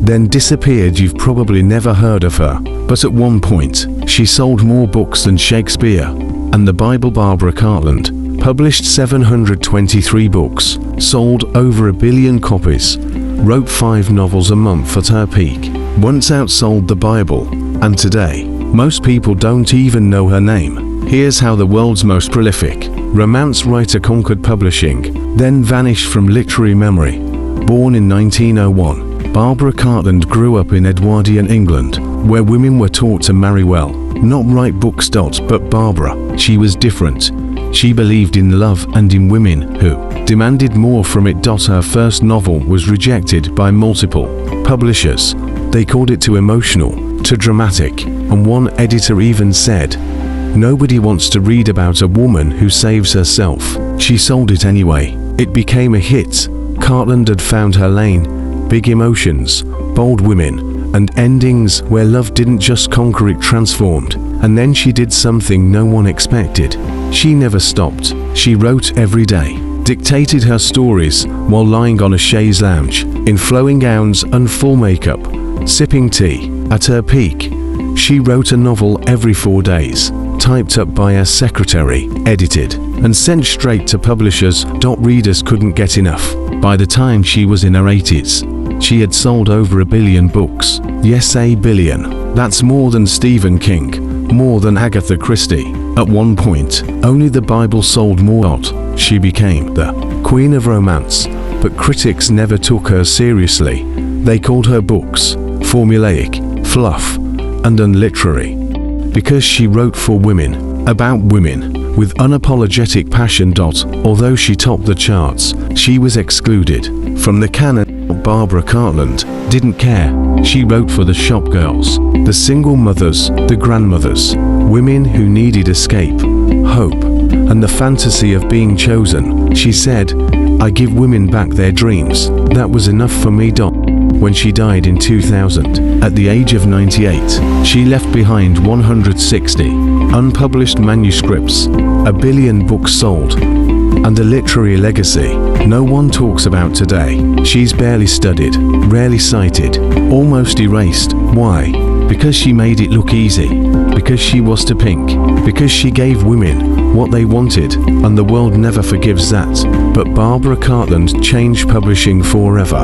then disappeared. You've probably never heard of her, but at one point, she sold more books than Shakespeare and the Bible. Barbara Cartland published 723 books, sold over 1 billion copies, wrote 5 novels a month at her peak, once outsold the Bible, and today, most people don't even know her name. Here's how the world's most prolific romance writer conquered publishing, then vanished from literary memory. Born in 1901, Barbara Cartland grew up in Edwardian England, where women were taught to marry well, not write books. But Barbara, she was different. She believed in love and in women who demanded more from it. Her first novel was rejected by multiple publishers. They called it too emotional, too dramatic, and one editor even said, "Nobody wants to read about a woman who saves herself." She sold it anyway. It became a hit. Cartland had found her lane: big emotions, bold women, and endings where love didn't just conquer, it transformed. And then she did something no one expected. She never stopped. She wrote every day, dictated her stories while lying on a chaise lounge, in flowing gowns and full makeup, sipping tea. At her peak, she wrote a novel every 4 days, typed up by her secretary, edited, and sent straight to publishers. Readers couldn't get enough. By the time she was in her 80s, she had sold over 1 billion books. Yes, 1 billion. That's more than Stephen King, more than Agatha Christie. At one point, only the Bible sold more. She became the queen of romance, but critics never took her seriously. They called her books formulaic, fluff, and unliterary. Because she wrote for women, about women, with unapologetic passion. Although she topped the charts, she was excluded from the canon. Barbara Cartland didn't care. She wrote for the shop girls, the single mothers, the grandmothers, women who needed escape, hope, and the fantasy of being chosen. She said, "I give women back their dreams. That was enough for me." When she died in 2000, at the age of 98, she left behind 160 unpublished manuscripts, 1 billion books sold, and a literary legacy no one talks about today. She's barely studied, rarely cited, almost erased. Why? Because she made it look easy, because she was too pink, because she gave women what they wanted, and the world never forgives that. But Barbara Cartland changed publishing forever.